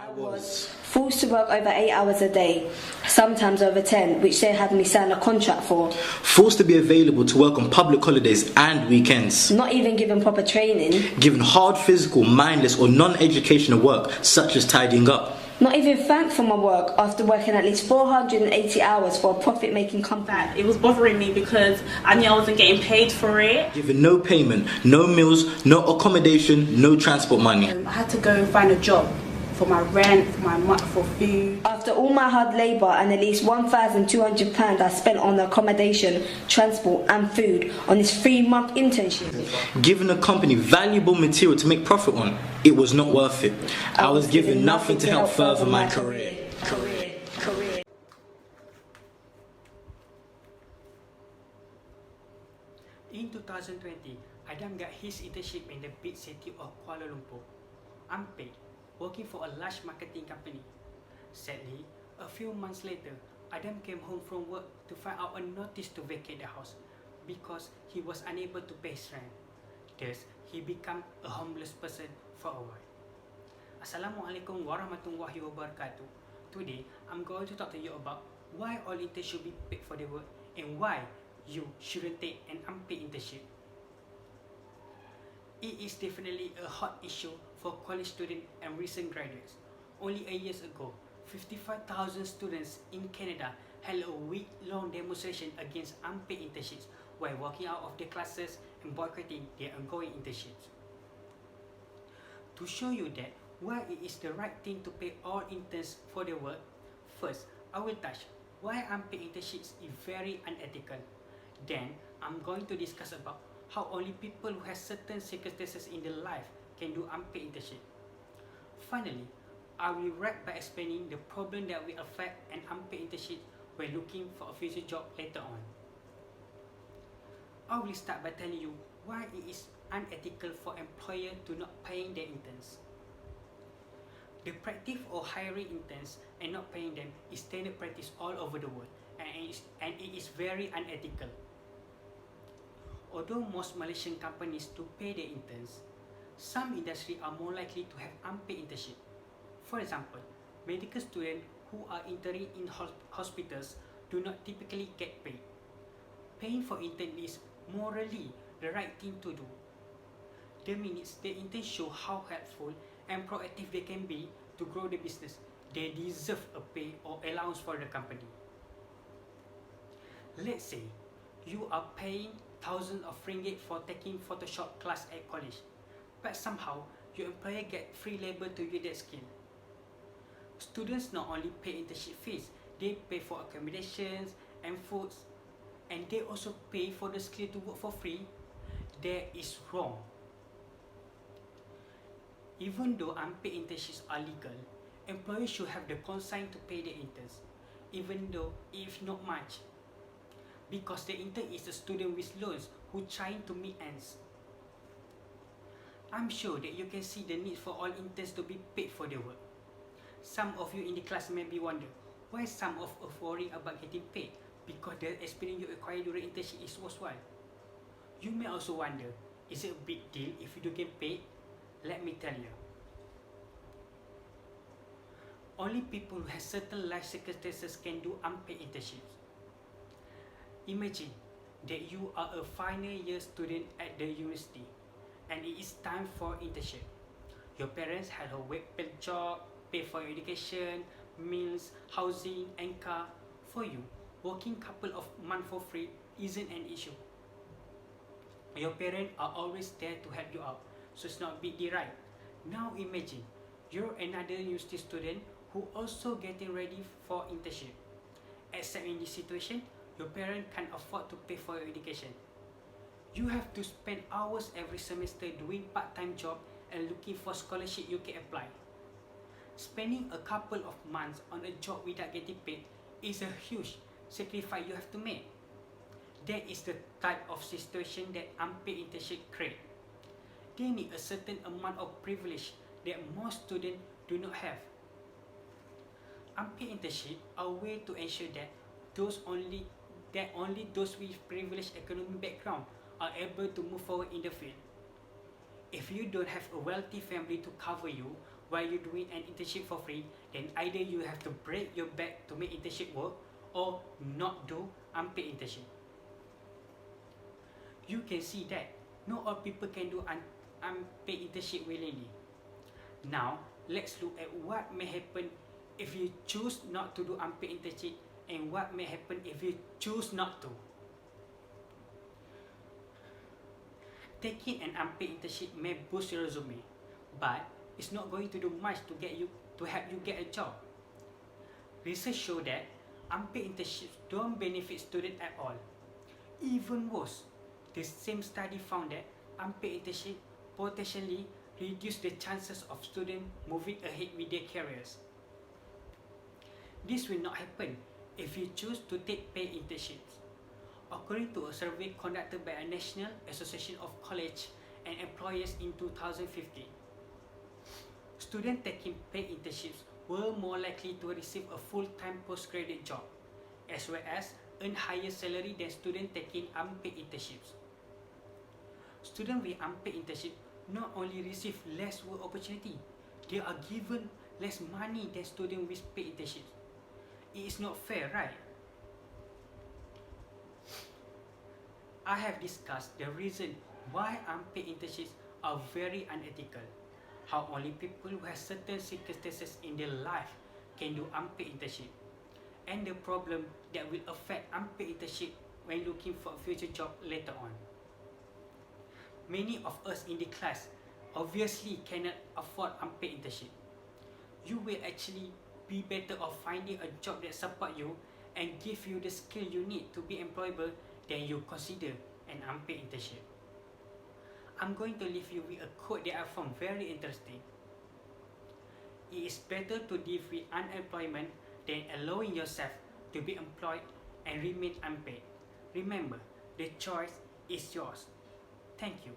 I was forced to work over 8 hours a day, sometimes over 10, which they had me sign a contract for. Forced to be available to work on public holidays and weekends. Not even given proper training. Given hard physical, mindless or non-educational work such as tidying up. Not even thanked for my work after working at least 480 hours for a profit-making company. It was bothering me because I knew I wasn't getting paid for it. Given no payment, no meals, no accommodation, no transport money. I had to go and find a job for my rent, for food. After all my hard labour and at least £1,200 I spent on accommodation, transport and food on this 3-month internship. Given the company valuable material to make profit on, it was not worth it. I was given nothing to help further my career. In 2020, Adam got his internship in the big city of Kuala Lumpur, unpaid, working for a large marketing company. Sadly, a few months later, Adam came home from work to find out a notice to vacate the house because he was unable to pay his rent. Thus, he became a homeless person for a while. Assalamualaikum warahmatullahi wabarakatuh. Today, I'm going to talk to you about why all interns should be paid for their work and why you shouldn't take an unpaid internship. It is definitely a hot issue for college students and recent graduates. Only a year ago, 55,000 students in Canada held a week-long demonstration against unpaid internships while walking out of their classes and boycotting their ongoing internships. To show you that why it is the right thing to pay all interns for their work, first, I will touch why unpaid internships is very unethical. Then, I'm going to discuss about how only people who have certain circumstances in their life can do unpaid internship. Finally, I will wrap by explaining the problem that will affect an unpaid internship when looking for a future job later on. I will start by telling you why it is unethical for employers to not paying their interns. The practice of hiring interns and not paying them is standard practice all over the world, and it is very unethical. Although most Malaysian companies do pay their interns, some industries are more likely to have unpaid internship. For example, medical students who are interning in hospitals do not typically get paid. Paying for intern is morally the right thing to do. The minute the interns show how helpful and proactive they can be to grow the business, they deserve a pay or allowance for the company. Let's say you are paying thousands of ringgit for taking Photoshop class at college, but somehow your employer get free labor to use that skill. Students not only pay internship fees, they pay for accommodations and foods, and they also pay for the skill to work for free. That is wrong. Even though unpaid internships are legal, employers should have the consent to pay their interns, even though if not much. Because the intern is a student with loans who trying to meet ends. I'm sure that you can see the need for all interns to be paid for their work. Some of you in the class may be wonder why some of us worry about getting paid because the experience you acquire during internship is worthwhile. You may also wonder, is it a big deal if you do get paid? Let me tell you. Only people who have certain life circumstances can do unpaid internships. Imagine that you are a final year student at the university and it is time for internship. Your parents had a well-paid job, pay for your education, meals, housing and car. For you, working couple of months for free isn't an issue. Your parents are always there to help you out, so it's not a big deal, right? Now imagine, you're another university student who also getting ready for internship. Except in this situation, your parents can't afford to pay for your education. You have to spend hours every semester doing part-time job and looking for scholarship you can apply. Spending a couple of months on a job without getting paid is a huge sacrifice you have to make. That is the type of situation that unpaid internship create. They need a certain amount of privilege that most students do not have. Unpaid internship are a way to ensure that only those with privileged economic background are able to move forward in the field. If you don't have a wealthy family to cover you, while you're doing an internship for free, then either you have to break your back to make internship work or not do unpaid internship. You can see that not all people can do unpaid internship willingly. Now, let's look at what may happen if you choose not to do unpaid internship and what may happen if you choose not to. Taking an unpaid internship may boost your resume, but it's not going to do much to help you get a job. Research show that unpaid internships don't benefit students at all. Even worse, the same study found that unpaid internship potentially reduce the chances of students moving ahead with their careers. This will not happen if you choose to take paid internships. According to a survey conducted by a National Association of College and Employers in 2015, students taking paid internships were more likely to receive a full-time postgraduate job, as well as earn higher salary than students taking unpaid internships. Students with unpaid internship not only receive less work opportunity, they are given less money than students with paid internships. It is not fair, right? I have discussed the reason why unpaid internships are very unethical, how only people who have certain circumstances in their life can do unpaid internship, and the problem that will affect unpaid internship when looking for a future job later on. Many of us in the class obviously cannot afford unpaid internship. You will actually be better off finding a job that supports you and give you the skill you need to be employable than you consider an unpaid internship. I'm going to leave you with a quote that I found very interesting. It is better to live with unemployment than allowing yourself to be employed and remain unpaid. Remember, the choice is yours. Thank you.